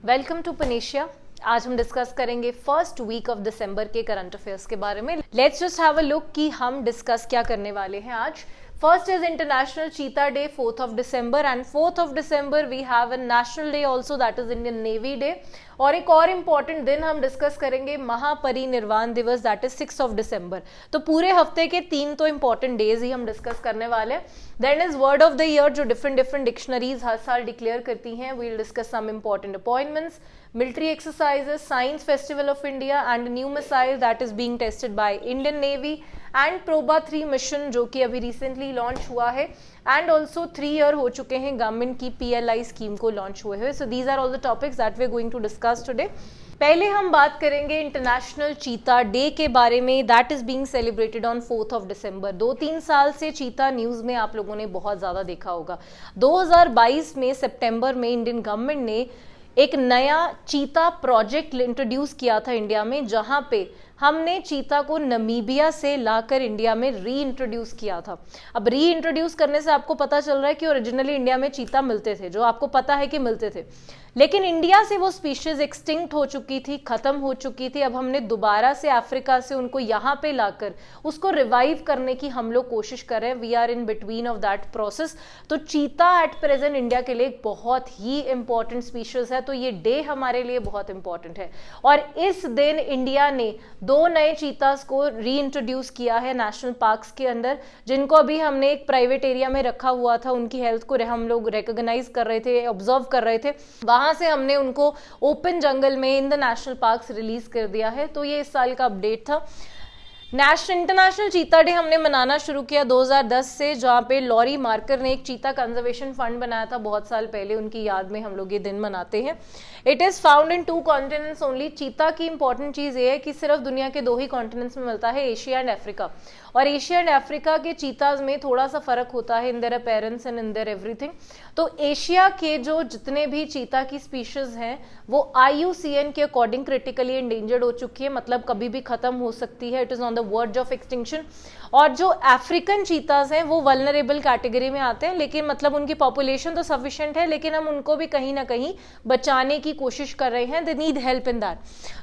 Welcome to panacea. आज हम discuss करेंगे फर्स्ट वीक ऑफ दिसंबर के करंट अफेयर्स के बारे में। Let's just have a look कि हम डिस्कस क्या करने वाले हैं आज। First is international cheetah day 4th of December and 4th of December we have a national day also, that is Indian navy day. और एक और इम्पॉर्टेंट दिन हम डिस्कस करेंगे महापरिनिर्वाण दिवस, that is 6th of December। तो पूरे हफ्ते के 3 तो इंपॉर्टेंट डेज ही हम डिस्कस करने वाले हैं। Then is word of the year, जो डिफरेंट डिक्शनरीज हर साल डिक्लेयर करती हैं। We will discuss some important appointments, military exercises, science festival of India and new missile that is being tested by Indian Navy and Proba 3 mission जो कि अभी recently launch हुआ है and also 3 year हो चुके हैं गवर्नमेंट की PLI scheme को लॉन्च हुए हुए। So these are all the topics that we are going to discuss today। पहले हम बात करेंगे इंटरनेशनल चीता डे के बारे में, that is being celebrated on 4th of December। 2-3 साल से चीता न्यूज में आप लोगों ने बहुत ज्यादा देखा होगा। 2022 में सितंबर में इंडियन गवर्नमेंट ने एक नया चीता प्रोजेक्ट इंट्रोड्यूस किया था इंडिया में, जहां पे हमने चीता को नमीबिया से लाकर इंडिया में री इंट्रोड्यूस किया था। अब री इंट्रोड्यूस करने से आपको पता चल रहा है कि ओरिजिनली इंडिया में चीता मिलते थे, जो आपको पता है कि मिलते थे, लेकिन इंडिया से वो स्पीशीज एक्सटिंक्ट हो चुकी थी, खत्म हो चुकी थी। अब हमने दोबारा से अफ्रीका से उनको यहाँ पे लाकर उसको रिवाइव करने की हम लोग कोशिश कर रहे हैं। We are in between of that process. तो चीता एट प्रेजेंट इंडिया के लिए एक बहुत ही इंपॉर्टेंट स्पीशीज है, तो ये डे हमारे लिए बहुत इंपॉर्टेंट है। और इस दिन इंडिया ने 2 नए चीतास को री इंट्रोड्यूस किया है नेशनल पार्क्स के अंदर, जिनको अभी हमने एक प्राइवेट एरिया में रखा हुआ था। उनकी हेल्थ को हम लोग रिकॉग्नाइज कर रहे थे, ऑब्जर्व कर रहे थे, वहां से हमने उनको ओपन जंगल में in the national parks release कर दिया है। तो ये इस साल का अपडेट था। इंटरनेशनल चीता डे हमने मनाना शुरू किया 2010 से, जहाँ पे लॉरी मार्कर ने एक चीता कंजर्वेशन फंड बनाया था बहुत साल पहले। उनकी याद में हम लोग ये दिन मनाते हैं। It is found in 2 continents only. चीता की इंपॉर्टेंट चीज ये है कि सिर्फ दुनिया के 2 ही कॉन्टिनेंट्स में मिलता है, एशिया एंड अफ्रीका। और एशिया एंड अफ्रीका के चीताज में थोड़ा सा फर्क होता है in their appearance and in their everything. तो एशिया के जो जितने भी चीता की स्पीशीज हैं वो IUCN के अकॉर्डिंग क्रिटिकली एंडेंजर्ड हो चुकी है, मतलब कभी भी खत्म हो सकती है। It is on the verge of extinction. और जो अफ्रीकन चीताज हैं वो वल्नरेबल कैटेगरी में आते हैं, लेकिन मतलब उनकी पॉपुलेशन तो सफिशिएंट है, लेकिन हम उनको भी कहीं ना कहीं बचाने की कोशिश कर रहे हैं। They need help in that.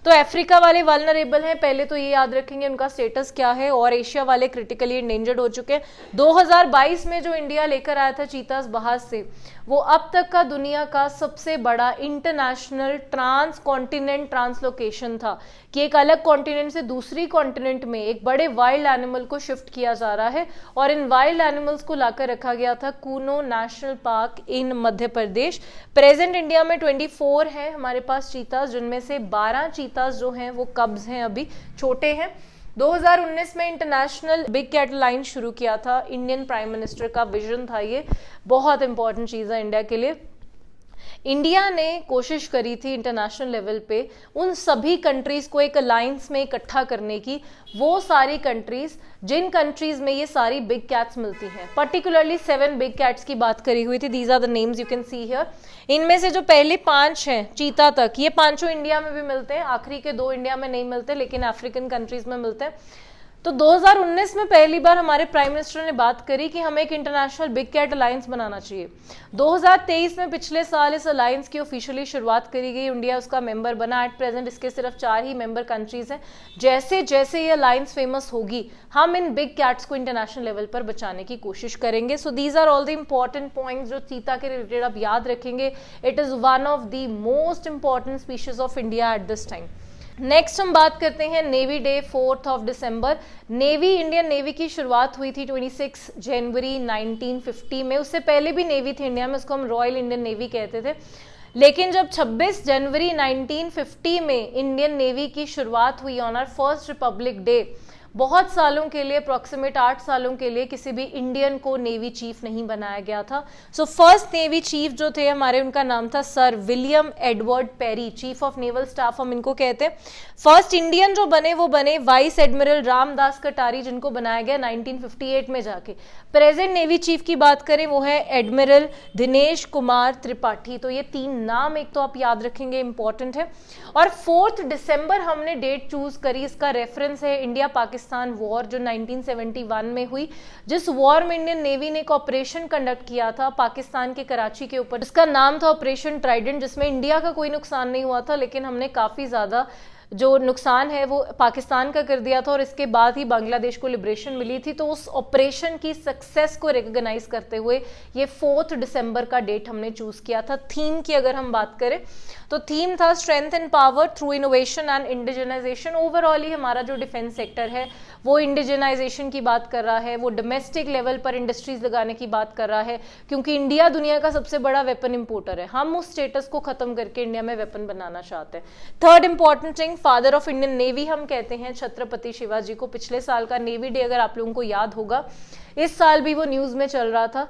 तो अफ्रीका वाले वल्नरेबल हैं, पहले तो ये याद रखेंगे उनका स्टेटस क्या है। और एशिया वाले क्रिटिकली एंडेंजर्ड हो चुके हैं। 2022 में जो इंडिया लेकर आया था चीताज बाहर से, वो अब तक का दुनिया का सबसे बड़ा इंटरनेशनल ट्रांस कॉन्टिनेंट ट्रांसलोकेशन था, कि एक अलग कॉन्टिनेंट से दूसरी कॉन्टिनेंट में एक बड़े वाइल्ड एनिमल को शिफ्ट किया जा रहा है। और इन वाइल्ड एनिमल्स को लाकर रखा गया था कूनो नेशनल पार्क इन मध्य प्रदेश। प्रेजेंट इंडिया में 24 है हमारे पास चीताज, जिनमें से 12 चीताज जो हैं वो कब्ज हैं, अभी छोटे हैं। 2019 में इंटरनेशनल बिग कैट लाइन शुरू किया था, इंडियन प्राइम मिनिस्टर का विजन था। ये बहुत इंपॉर्टेंट चीज है इंडिया के लिए। इंडिया ने कोशिश करी थी इंटरनेशनल लेवल पे उन सभी कंट्रीज को एक अलायंस में इकट्ठा करने की, वो सारी कंट्रीज जिन कंट्रीज में ये सारी बिग कैट्स मिलती हैं। पर्टिकुलरली 7 बिग कैट्स की बात करी हुई थी। These are the names you can see here. इनमें से जो पहले 5 हैं चीता तक, ये 5 इंडिया में भी मिलते हैं, आखिरी के 2 इंडिया में नहीं मिलते, लेकिन अफ्रीकन कंट्रीज में मिलते हैं। तो 2019 में पहली बार हमारे प्राइम मिनिस्टर ने बात करी कि हमें एक इंटरनेशनल बिग कैट अलायंस बनाना चाहिए। 2023 में पिछले साल इस अलायंस की ऑफिशियली शुरुआत करी गई, इंडिया उसका मेंबर बना। एट प्रेजेंट इसके सिर्फ 4 ही मेंबर कंट्रीज हैं। जैसे जैसे ये अलायंस फेमस होगी, हम इन बिग कैट्स को इंटरनेशनल लेवल पर बचाने की कोशिश करेंगे। So these are all the important points जो चीता के रिलेटेड आप याद रखेंगे। It is one of the most important species of India at this time. Next हम बात करते हैं navy day 4th of December। Navy, Indian navy की शुरुआत हुई थी 26 जनवरी 1950 में। उससे पहले भी नेवी थी इंडिया में, उसको हम रॉयल इंडियन नेवी कहते थे। लेकिन जब 26 जनवरी 1950 में इंडियन नेवी की शुरुआत हुई on our first republic day, बहुत सालों के लिए, अप्रॉक्सीमेट 8 सालों के लिए किसी भी इंडियन को नेवी चीफ नहीं बनाया गया था। सो फर्स्ट नेवी चीफ जो थे हमारे, उनका नाम था sir William Edward Perry, chief of naval staff हम इनको कहते हैं। फर्स्ट इंडियन जो बने वो बने वाइस एडमिरल रामदास कटारी, जिनको बनाया गया 1958 में जाके। प्रेजेंट नेवी चीफ की बात करें वो है एडमिरल दिनेश कुमार त्रिपाठी। तो ये 3 नाम एक तो आप याद रखेंगे, इंपॉर्टेंट है। और 4th दिसंबर हमने डेट चूज करी, इसका रेफरेंस है इंडिया पाकिस्तान पाकिस्तान वॉर जो 1971 में हुई, जिस वॉर में इंडियन नेवी ने एक ऑपरेशन कंडक्ट किया था पाकिस्तान के कराची के ऊपर, जिसका नाम था ऑपरेशन ट्राइडेंट, जिसमें इंडिया का कोई नुकसान नहीं हुआ था, लेकिन हमने काफ़ी ज़्यादा जो नुकसान है वो पाकिस्तान का कर दिया था, और इसके बाद ही बांग्लादेश को लिबरेशन मिली थी। तो उस ऑपरेशन की सक्सेस को रिकॉग्नाइज करते हुए ये 4 दिसंबर का डेट हमने चूज किया था। थीम की अगर हम बात करें तो थीम था strength and power through innovation and indigenization. Overall ही हमारा जो डिफेंस सेक्टर है वो इंडिजिनाइजेशन की बात कर रहा है, वो डोमेस्टिक लेवल पर इंडस्ट्रीज लगाने की बात कर रहा है, क्योंकि इंडिया दुनिया का सबसे बड़ा वेपन इंपोर्टर है। हम उस स्टेटस को खत्म करके इंडिया में वेपन बनाना चाहते हैं। Third important thing, father of Indian navy हम कहते हैं छत्रपति शिवाजी को। पिछले साल का नेवी डे अगर आप लोगों को याद होगा, इस साल भी वो न्यूज में चल रहा था।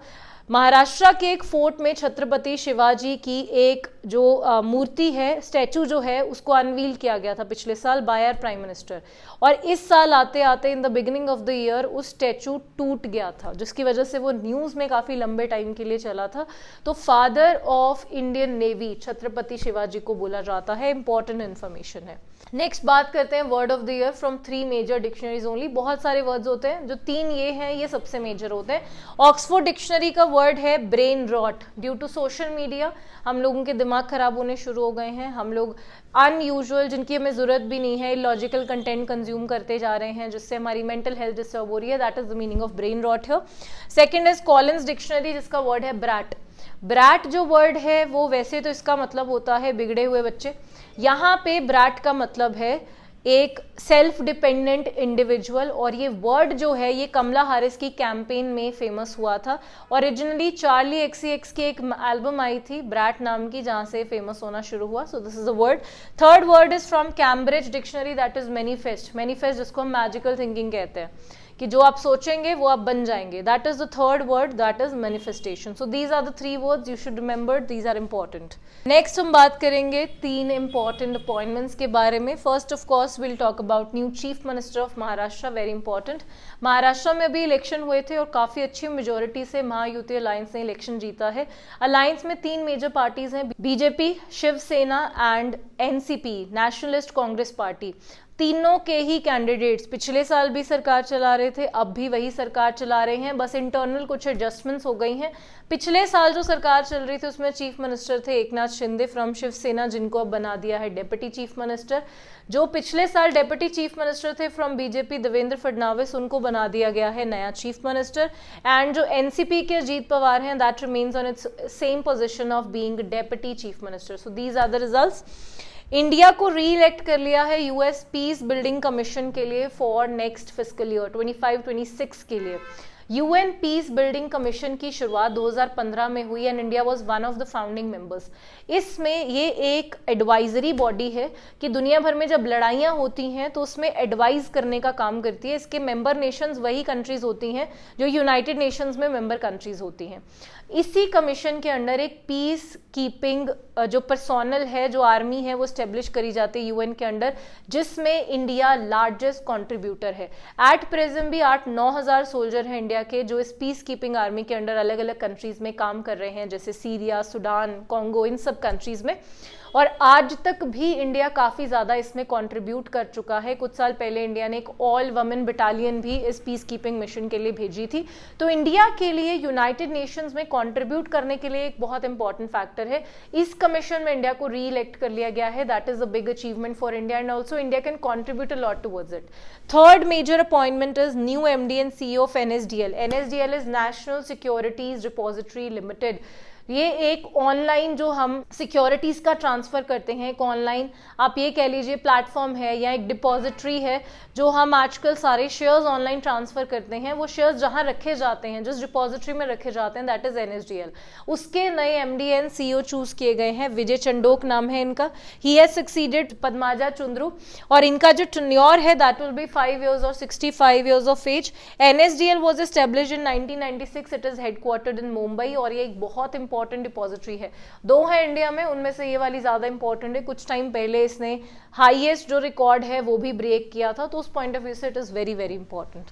महाराष्ट्र के एक फोर्ट में छत्रपति शिवाजी की एक जो मूर्ति है, स्टैचू जो है, उसको अनवील किया गया था पिछले साल बाय आवर प्राइम मिनिस्टर, और इस साल आते आते in the beginning of the year उस स्टैचू टूट गया था, जिसकी वजह से वो न्यूज में काफी लंबे टाइम के लिए चला था। तो father of Indian navy Chhatrapati Shivaji को बोला जाता है। इंपॉर्टेंट इन्फॉर्मेशन है। नेक्स्ट बात करते हैं word of the year from 3 major dictionaries only. बहुत सारे वर्ड्स होते हैं, जो 3 ये हैं ये सबसे मेजर होते हैं। ऑक्सफोर्ड डिक्शनरी का वर्ड है brain rot. Due to social media हम लोगों के दिमाग खराब होने शुरू हो गए हैं, हम लोग अनयूजुअल, जिनकी हमें जरूरत भी नहीं है, लॉजिकल कंटेंट कंज्यूम करते जा रहे हैं, जिससे हमारी मेंटल हेल्थ डिस्टर्ब हो रही है। That is the meaning of brain rot है। सेकेंड इज कॉलिंस डिक्शनरी, जिसका वर्ड है ब्रैट। ब्रैट जो वर्ड है वो वैसे तो इसका मतलब होता है बिगड़े हुए बच्चे, यहाँ पे ब्रैट का मतलब है एक सेल्फ डिपेंडेंट इंडिविजुअल, और ये वर्ड जो है ये कमला हैरिस की कैंपेन में फेमस हुआ था। ओरिजिनली चार्ली XCX की एक एल्बम आई थी ब्रैट नाम की, जहां से फेमस होना शुरू हुआ। So this is the word. Third word is from Cambridge dictionary, that is manifest. Manifest जिसको हम मैजिकल थिंकिंग कहते हैं, कि जो आप सोचेंगे वो आप बन जाएंगे। That is the third word, that is manifestation. So these are the 3 words you should remember, these are important. Next हम बात करेंगे 3 इंपॉर्टेंट अपॉइंटमेंट्स के बारे में। First of course will talk about new chief minister of Maharashtra, very important. Maharashtra में अभी election हुए थे और काफी अच्छी मेजोरिटी से महायुति अलायंस ने इलेक्शन जीता है। अलायंस में 3 मेजर पार्टीज हैं, BJP, Shiv Sena and NCP, Nationalist Congress Party. तीनों के ही कैंडिडेट्स पिछले साल भी सरकार चला रहे थे, अब भी वही सरकार चला रहे हैं, बस इंटरनल कुछ एडजस्टमेंट्स हो गई हैं। पिछले साल जो सरकार चल रही थी उसमें चीफ मिनिस्टर थे एकनाथ शिंदे फ्रॉम शिवसेना, जिनको अब बना दिया है डेप्यूटी चीफ मिनिस्टर। जो पिछले साल डेप्यूटी चीफ मिनिस्टर थे फ्रॉम बीजेपी देवेंद्र फडणवीस, उनको बना दिया गया है नया चीफ मिनिस्टर। एंड जो एनसीपी के अजीत पवार हैं, that remains on its same position of being deputy chief minister. So these are the results. India को री इलेक्ट कर लिया है यूएस पीस बिल्डिंग कमीशन के लिए फॉर नेक्स्ट फिस्कल ईयर 25-26 के लिए। यूएन पीस बिल्डिंग कमीशन की शुरुआत 2015 में हुई and India was one of the founding members. इसमें ये एक एडवाइजरी बॉडी है कि दुनिया भर में जब लड़ाइयाँ होती हैं तो उसमें एडवाइज करने का काम करती है। इसके मेंबर नेशंस वही कंट्रीज होती हैं जो यूनाइटेड नेशंस में मेंबर कंट्रीज होती हैं। इसी कमीशन के अंडर एक पीस कीपिंग जो पर्सोनल है, जो आर्मी है, वो स्टेब्लिश करी जाती है यूएन के अंडर, जिसमें इंडिया लार्जेस्ट कंट्रीब्यूटर है। एट प्रेजेंट भी 8-9 हज़ार सोल्जर हैं इंडिया के, जो इस पीस कीपिंग आर्मी के अंडर अलग अलग कंट्रीज में काम कर रहे हैं, जैसे सीरिया, सूडान, कॉन्गो, इन सब कंट्रीज में। और आज तक भी इंडिया काफ़ी ज़्यादा इसमें कंट्रीब्यूट कर चुका है। कुछ साल पहले इंडिया ने एक ऑल वुमेन बटालियन भी इस पीस कीपिंग मिशन के लिए भेजी थी। तो इंडिया के लिए यूनाइटेड नेशंस में कंट्रीब्यूट करने के लिए एक बहुत इंपॉर्टेंट फैक्टर है। इस कमीशन में इंडिया को री इलेक्ट कर लिया गया है। That is a big achievement for India and also India can contribute a lot towards it. Third major appointment is new MD and CEO of NSDL। NSDL is national securities depository limited. ये एक online जो हम securities का transfer करते हैं, एक online आप ये कह लीजिए प्लेटफॉर्म है या एक डिपॉजिटरी है, जो हम आजकल सारे शेयर्स ऑनलाइन ट्रांसफर करते हैं। वो शेयर्स जहां रखे जाते हैं, जिस डिपॉजिटरी में रखे जाते हैं, दैट इज NSDL। उसके नए MD and CEO चूज किए गए हैं, विजय चंडोक नाम है इनका। He has succeeded Padmaja Chundru और इनका जो टेन्योर है दैट विल बी 5 years और 65 years of age. NSDL was established in 1996। It is headquartered in Mumbai और ये एक बहुत इंपॉर्टेंट डिपॉजिटरी है। 2 है इंडिया में, उनमें से ये वाली ज्यादा इंपॉर्टेंट है। कुछ टाइम पहले इसने हाईएस्ट जो रिकॉर्ड है वो भी ब्रेक किया था, तो उस पॉइंट ऑफ व्यू से it is very very important.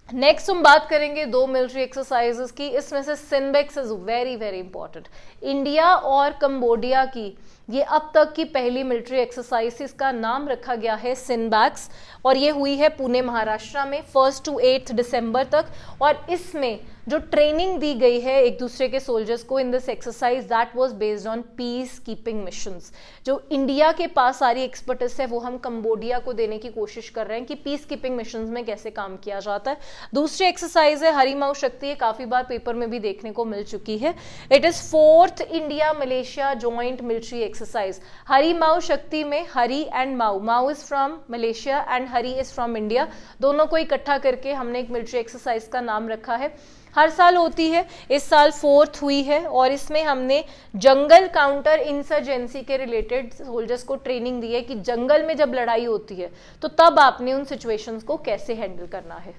Next हम बात करेंगे 2 मिलिट्री एक्सरसाइजेस की। इसमें से SIMBEX is very very important. India और कंबोडिया की ये अब तक की पहली मिलिट्री एक्सरसाइज, इसका नाम रखा गया है सिनबैक्स और ये हुई है पुणे महाराष्ट्र में 1 to 8 दिसंबर तक। और इसमें जो ट्रेनिंग दी गई है एक दूसरे के सोल्जर्स को in this exercise, that was based on peace keeping missions. जो इंडिया के पास सारी एक्सपर्टिस है वो हम कंबोडिया को देने की कोशिश कर रहे हैं कि पीस कीपिंग मिशंस में कैसे काम किया जाता है। दूसरी एक्सरसाइज है हरी माऊ शक्ति, ये काफी बार पेपर में भी देखने को मिल चुकी है। It is 4th India Malaysia joint military exercise. Hari Mau Shakti में Hari and Mau, Mau is from Malaysia and Hari is from India, दोनों को इकट्ठा करके हमने एक मिलिट्री एक्सरसाइज का नाम रखा है। हर साल होती है, इस साल 4th हुई है और इसमें हमने जंगल काउंटर इंसर्जेंसी के रिलेटेड सोल्जर्स को ट्रेनिंग दी है कि जंगल में जब लड़ाई होती है तो तब आपने उन सिचुएशंस को कैसे हैंडल करना है।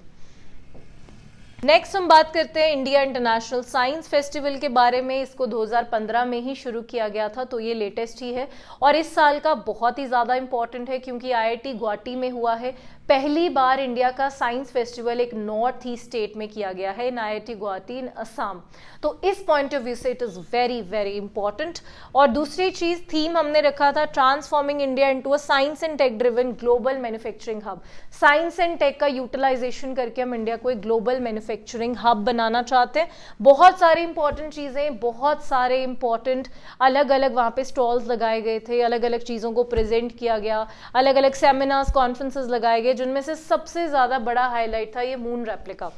नेक्स्ट हम बात करते हैं इंडिया इंटरनेशनल साइंस फेस्टिवल के बारे में। इसको 2015 में ही शुरू किया गया था, तो ये लेटेस्ट ही है और इस साल का बहुत ही ज़्यादा इंपॉर्टेंट है क्योंकि IIT गुवाहाटी में हुआ है। पहली बार इंडिया का साइंस फेस्टिवल एक नॉर्थ ईस्ट स्टेट में किया गया है, इन IIT गुवाहाटी इन असम। तो इस पॉइंट ऑफ व्यू से it is very very important. और दूसरी चीज़ थीम हमने रखा था transforming India into a science and tech driven global manufacturing hub. Science and tech का यूटिलाइजेशन करके हम इंडिया को एक ग्लोबल मैन्युफैक्चरिंग हब बनाना चाहते हैं। बहुत सारी इंपॉर्टेंट चीज़ें, बहुत सारे इंपॉर्टेंट अलग अलग वहाँ पे स्टॉल्स लगाए गए थे, अलग अलग चीज़ों को प्रेजेंट किया गया, अलग अलग सेमिनार्स कॉन्फ्रेंसेस लगाए गए, जिनमें से सबसे ज्यादा बड़ा हाईलाइट था ये मून रेप्लिका।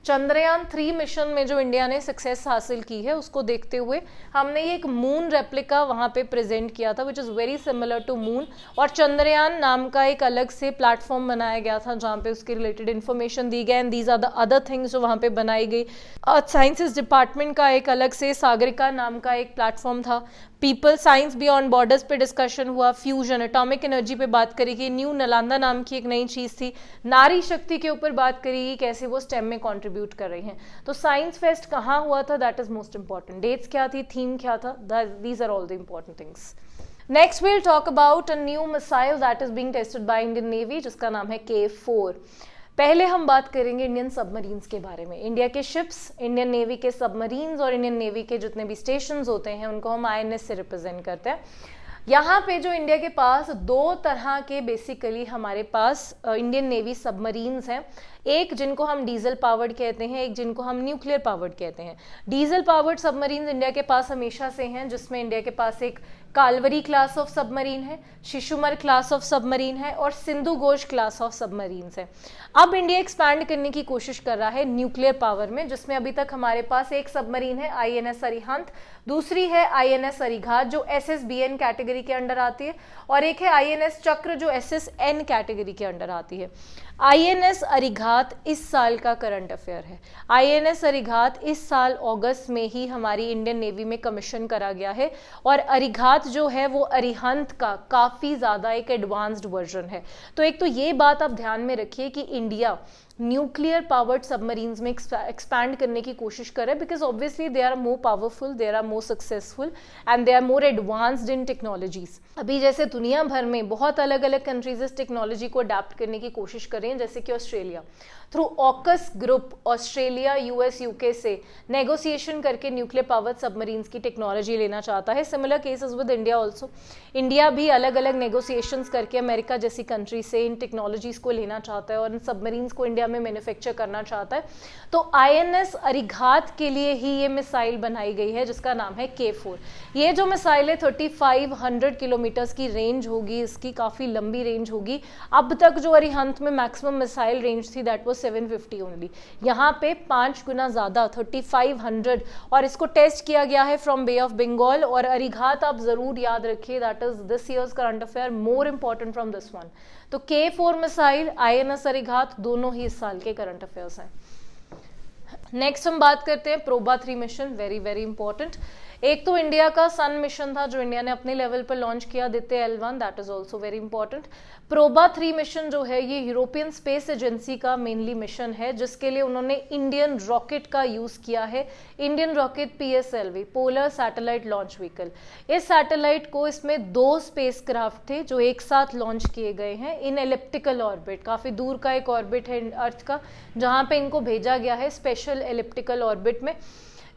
चंद्रयान 3 मिशन में जो इंडिया ने सक्सेस हासिल की है उसको देखते हुए हमने ये एक मून रेप्लिका वहां पे प्रेजेंट किया था which is very similar to moon. और चंद्रयान नाम का एक अलग से प्लेटफॉर्म बनाया गया था जहां पे उसके रिलेटेड इन्फॉर्मेशन दी गई and these are the other things जो वहां पे बनाई गई। साइंसेस डिपार्टमेंट का एक अलग से सागरिका नाम का एक प्लेटफॉर्म था। पीपल साइंस बियॉन्ड बॉर्डर्स पे डिस्कशन हुआ, फ्यूजन एटॉमिक एनर्जी पे बात करी गई, न्यू नालंदा नाम की एक नई चीज़ थी, नारी शक्ति के ऊपर बात करी गई कैसे वो स्टेम में कंट्रीब्यूट कर रही हैं। तो साइंस फेस्ट कहाँ हुआ था, that is most important. Dates क्या थी, थीम क्या था, these are all the important things. Next we'll talk about a new missile that is being tested by Indian Navy जिसका नाम है K4। पहले हम बात करेंगे इंडियन सबमरीन्स के बारे में। इंडिया के शिप्स, इंडियन नेवी के सबमरीन्स और इंडियन नेवी के जितने भी स्टेशंस होते हैं उनको हम INS से रिप्रेजेंट करते हैं। यहाँ पे जो इंडिया के पास दो तरह के बेसिकली हमारे पास इंडियन नेवी सबमरीन्स हैं, एक जिनको हम डीजल पावर्ड कहते हैं, एक जिनको हम न्यूक्लियर पावर्ड कहते हैं। डीजल पावर्ड सबमरीन्स इंडिया के पास हमेशा से हैं, जिसमें इंडिया के पास एक कालवरी क्लास ऑफ सबमरीन है, शिशुमर क्लास ऑफ सबमरीन है और Sindhu Ghosh class of submarines है। अब इंडिया एक्सपैंड करने की कोशिश कर रहा है न्यूक्लियर पावर में, जिसमें अभी तक हमारे पास एक सबमरीन है INS अरिहंत, दूसरी है INS अरिघात जो SSBN कैटेगरी के अंडर आती है, और एक है INS चक्र जो SSN कैटेगरी के अंडर आती है। INS अरिघात इस साल का करंट अफेयर है। INS अरिघात इस साल अगस्त में ही हमारी इंडियन नेवी में कमीशन करा गया है और अरिघात जो है वो अरिहंत का काफ़ी ज़्यादा एक एडवांस्ड वर्जन है। तो एक तो ये बात आप ध्यान में रखिए कि इंडिया न्यूक्लियर पावर्ड सबमरीन्स में एक्सपैंड करने की कोशिश कर रहे हैं, because obviously they are more powerful, they are more successful and they are more advanced in technologies. अभी जैसे दुनिया भर में बहुत अलग अलग कंट्रीज इस टेक्नोलॉजी को अडेप्ट करने की कोशिश कर रही हैं, जैसे कि Australia through AUKUS group Australia US UK से नेगोशिएशन करके न्यूक्लियर पावर्ड सबमरीन्स की टेक्नोलॉजी लेना चाहता है। Similar cases with India also, India भी अलग अलग नेगोशिएशंस करके अमेरिका जैसी कंट्री से इन टेक्नोलॉजीज को लेना चाहता है और इन सबमरीन्स को इंडिया में मैन्युफैक्चर करना चाहता है। तो INS अरिघात के लिए ही ये मिसाइल बनाई गई है जिसका नाम है K4। ये जो मिसाइल है 3500 किलोमीटर्स की रेंज होगी, इसकी काफ़ी लंबी रेंज होगी। अब तक जो अरिहंत में मैक्सिमम मिसाइल रेंज थी दैट वाज 750 ओनली, यहाँ पे 5 गुना ज़्यादा 3500, और इसको टेस्ट किया गया है फ्रॉम बे ऑफ बंगाल। और अरिघात आप ज़रूर याद रखिए, that is this years current affair, more important from this one. तो K4 मिसाइल, INS अरिघात दोनों ही इस साल के करंट अफेयर्स हैं। नेक्स्ट हम बात करते हैं PROBA 3 mission, very very important. एक तो इंडिया का सन मिशन था जो इंडिया ने अपने लेवल पर लॉन्च किया, Aditya L1, that is also very important. PROBA 3 mission जो है ये यूरोपियन स्पेस एजेंसी का मेनली मिशन है, जिसके लिए उन्होंने इंडियन रॉकेट का यूज किया है, Indian rocket PSLV, polar satellite launch vehicle. इस सैटेलाइट को, इसमें 2 स्पेस क्राफ्ट थे जो एक साथ लॉन्च किए गए हैं इन एलिप्टिकल ऑर्बिट, काफी दूर का एक ऑर्बिट है अर्थ का जहां पे इनको भेजा गया है स्पेशल एलिप्टिकल ऑर्बिट में।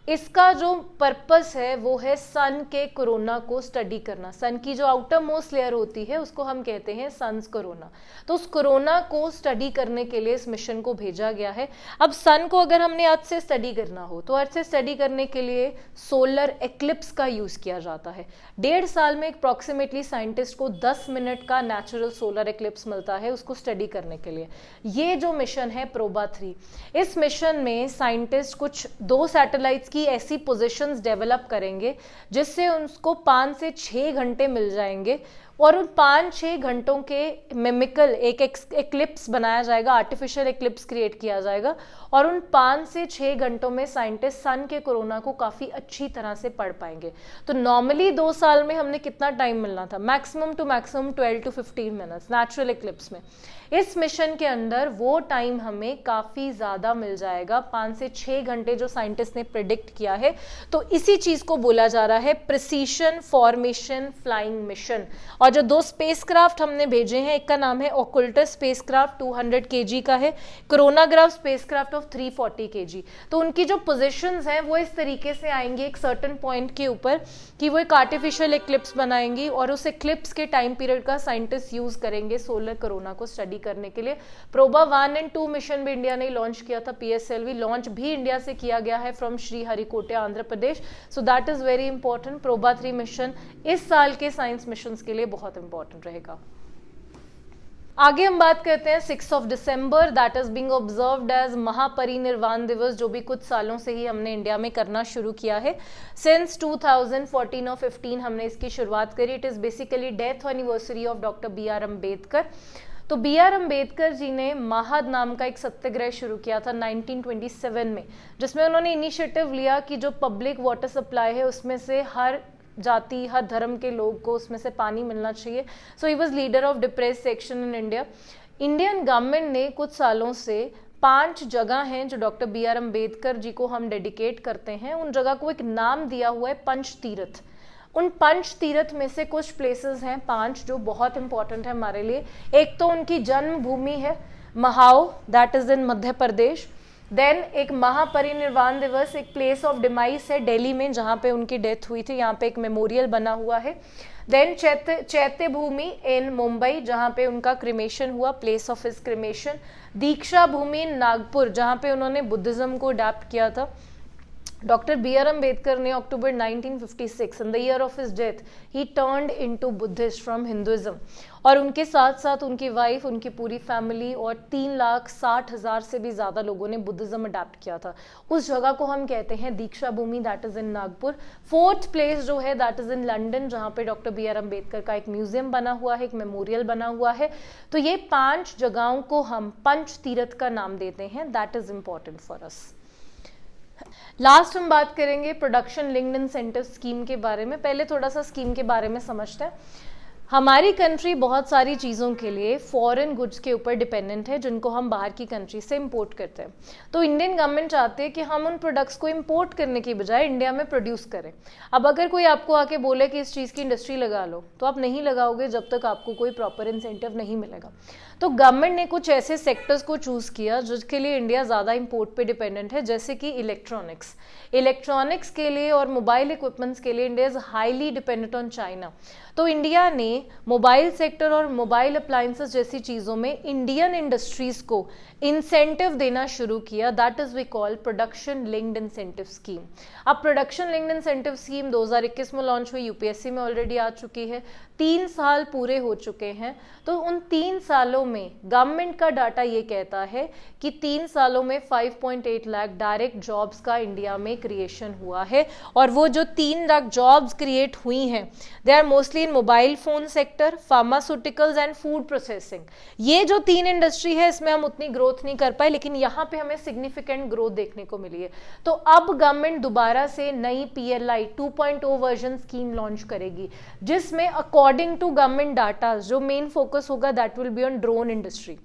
इसका जो पर्पस है वो है सन के कोरोना को स्टडी करना। सन की जो आउटर मोस्ट लेयर होती है उसको हम कहते हैं सन्स कोरोना। तो उस कोरोना को स्टडी करने के लिए इस मिशन को भेजा गया है। अब सन को अगर हमने अर्थ से स्टडी करना हो तो अर्थ से स्टडी करने के लिए सोलर एक्लिप्स का यूज किया जाता है। 1.5 साल में अप्रोक्सीमेटली साइंटिस्ट को 10 मिनट का नेचुरल सोलर एक्लिप्स मिलता है उसको स्टडी करने के लिए। ये जो मिशन है प्रोबा 3, इस मिशन में साइंटिस्ट कुछ 2 सैटेलाइट्स की ऐसी पोजीशंस डेवलप करेंगे जिससे उनको 5 से 6 घंटे मिल जाएंगे और उन 5-6 घंटों के मिमिकल एक एक्लिप्स बनाया जाएगा, आर्टिफिशियल एक्लिप्स क्रिएट किया जाएगा और उन 5 से 6 घंटों में साइंटिस्ट सन के कोरोना को काफ़ी अच्छी तरह से पढ़ पाएंगे। तो नॉर्मली 2 साल में हमने कितना टाइम मिलना था, maximum to maximum 12 to 15 minutes natural eclipse में। इस मिशन के अंदर वो टाइम हमें काफ़ी ज़्यादा मिल जाएगा, 5 से 6 घंटे जो साइंटिस्ट ने प्रिडिक्ट किया है। तो इसी चीज़ को बोला जा रहा है प्रिसीशन फॉर्मेशन फ्लाइंग मिशन। और जो 2 स्पेसक्राफ्ट हमने भेजे हैं, एक का नाम है ओकुल्टस स्पेसक्राफ्ट 200 kg का है, कोरोनाग्राफ स्पेसक्राफ्ट ऑफ 340 kg। तो उनकी जो पोजीशंस हैं वो इस तरीके से आएंगी एक सर्टेन पॉइंट के ऊपर कि वो एक आर्टिफिशियल एक्लिप्स बनाएंगी और उस एक्लिप्स के टाइम पीरियड का साइंटिस्ट यूज करेंगे सोलर कोरोना को स्टडी करने के लिए। प्रोबा 1 and 2 मिशन भी इंडिया ने लॉन्च किया था। PSLV लॉन्च भी इंडिया से किया गया है from Sriharikota Andhra Pradesh. So that is very important. PROBA 3 mission इस साल के साइंस मिशन के लिए बहुत इंपॉर्टेंट रहेगा। आगे हम बात करते हैं 6 दिसंबर, that is being observed as Mahaparinirvan Diwas, जो भी कुछ सालों से ही हमने इंडिया में करना शुरू किया है। सिंस 2014 और 15 हमने इसकी शुरुआत करी। It is basically death anniversary of doctor BR Ambedkar. तो BR अम्बेडकर जी ने महाद नाम का एक सत्याग्रह शुरू किया था 1927 में, जिसमें उन्होंने इनिशिएटिव लिया कि जो पब्लिक वाटर सप्लाई है उसमें से हर जाति हर धर्म के लोग को उसमें से पानी मिलना चाहिए। So he was leader of depressed section in India. Indian government ने कुछ सालों से 5 जगह हैं जो डॉक्टर BR अम्बेडकर जी को हम डेडिकेट करते हैं, उन जगह को एक नाम दिया हुआ है पंच तीर्थ। उन पंच तीर्थ में से कुछ प्लेसेस हैं 5 जो बहुत इंपॉर्टेंट है हमारे लिए। एक तो उनकी जन्मभूमि है Mhow, that is in Madhya Pradesh. Then एक महापरिनिर्वाण दिवस, एक प्लेस ऑफ डिमाइस है दिल्ली में जहाँ पे उनकी डेथ हुई थी, यहाँ पे एक मेमोरियल बना हुआ है। देन चैत्य भूमि इन मुंबई जहाँ पे उनका क्रिमेशन हुआ, प्लेस ऑफ हिज क्रिमेशन। दीक्षा भूमि इन नागपुर जहाँ पे उन्होंने बुद्धिज्म को अडैप्ट किया था। डॉक्टर BR अम्बेडकर ने अक्टूबर 1956 in the year of his death he turned into Buddhist from Hinduism. और उनके साथ साथ उनकी वाइफ, उनकी पूरी फैमिली और 3,60,000 से भी ज़्यादा लोगों ने बुद्धिज्म अडैप्ट किया था। उस जगह को हम कहते हैं Deeksha Bhoomi, that is in Nagpur. 4th place जो है दैट इज़ इन लंदन, जहाँ पे डॉक्टर BR अम्बेडकर का एक म्यूजियम बना हुआ है, एक मेमोरियल बना हुआ है। तो ये 5 जगहों को हम पंच तीर्थ का नाम देते हैं, that is important for us. Last हम बात करेंगे प्रोडक्शन लिंक्ड इंसेंटिव स्कीम के बारे में। पहले थोड़ा सा स्कीम के बारे में समझते हैं। हमारी कंट्री बहुत सारी चीज़ों के लिए फॉरेन गुड्स के ऊपर डिपेंडेंट है जिनको हम बाहर की कंट्री से इंपोर्ट करते हैं। तो इंडियन गवर्नमेंट चाहती है कि हम उन प्रोडक्ट्स को इंपोर्ट करने की बजाय इंडिया में प्रोड्यूस करें। अब अगर कोई आपको आके बोले कि इस चीज़ की इंडस्ट्री लगा लो, तो आप नहीं लगाओगे जब तक आपको कोई प्रॉपर इंसेंटिव नहीं मिलेगा। तो गवर्नमेंट ने कुछ ऐसे सेक्टर्स को चूज़ किया जिसके लिए इंडिया ज़्यादा इंपोर्ट पे डिपेंडेंट है, जैसे कि इलेक्ट्रॉनिक्स के लिए और मोबाइल इक्विपमेंट्स के लिए India is highly dependent on China. तो इंडिया ने मोबाइल सेक्टर और मोबाइल अप्लायंसेस जैसी चीज़ों में इंडियन इंडस्ट्रीज़ को इंसेंटिव देना शुरू किया, that is we call production linked incentive scheme. अब प्रोडक्शन लिंक्ड इंसेंटिव स्कीम 2021 में लॉन्च हुई, UPSC में ऑलरेडी आ चुकी है, 3 साल पूरे हो चुके हैं। तो उन 3 सालों में गवर्नमेंट का डाटा ये कहता है कि 3 सालों में 5.8 लाख डायरेक्ट जॉब्स का इंडिया में क्रिएशन हुआ है। और वो जो 3 लाख जॉब्स क्रिएट हुई हैं, they are mostly in mobile phone sector, pharmaceuticals and food processing. ये जो 3 इंडस्ट्री है इसमें हम उतनी ग्रोथ नहीं कर पाए, लेकिन यहाँ पे हमें सिग्निफिकेंट ग्रोथ देखने को मिली है। तो अब गवर्नमेंट दोबारा से नई PLI 2.0 वर्जन स्कीम लॉन्च करेगी, जिसमें अकॉर्डिंग टू गवर्नमेंट डाटा जो मेन फोकस होगा that will be on drone industry.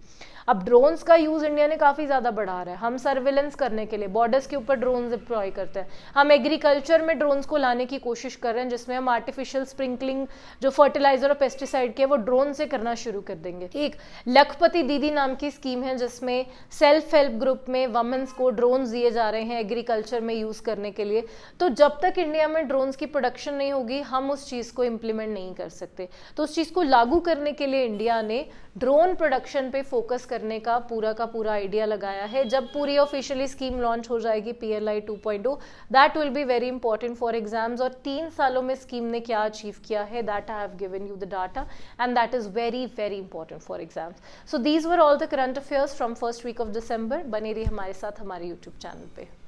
अब ड्रोन्स का यूज़ इंडिया ने काफ़ी ज़्यादा बढ़ा रहा है, हम सर्विलेंस करने के लिए बॉर्डर्स के ऊपर ड्रोन्स डिप्लॉय करते हैं, हम एग्रीकल्चर में ड्रोन्स को लाने की कोशिश कर रहे हैं जिसमें हम आर्टिफिशियल स्प्रिंकलिंग जो फर्टिलाइजर और पेस्टिसाइड के वो ड्रोन से करना शुरू कर देंगे। एक लखपति दीदी नाम की स्कीम है जिसमें सेल्फ हेल्प ग्रुप में वमेंस को ड्रोन्स दिए जा रहे हैं एग्रीकल्चर में यूज़ करने के लिए। तो जब तक इंडिया में ड्रोन्स की प्रोडक्शन नहीं होगी हम उस चीज़ को इम्प्लीमेंट नहीं कर सकते। तो उस चीज़ को लागू करने के लिए इंडिया ने ड्रोन प्रोडक्शन पे फोकस करने का पूरा आइडिया लगाया है। जब पूरी ऑफिशियली स्कीम लॉन्च हो जाएगी PLI 2.0, that will be very important for exams. और 3 सालों में स्कीम ने क्या अचीव किया है, that I have given you the data and that is very important for exams. So these were all the current affairs from first week of December. बने रहिए हमारे साथ हमारे यूट्यूब चैनल पे।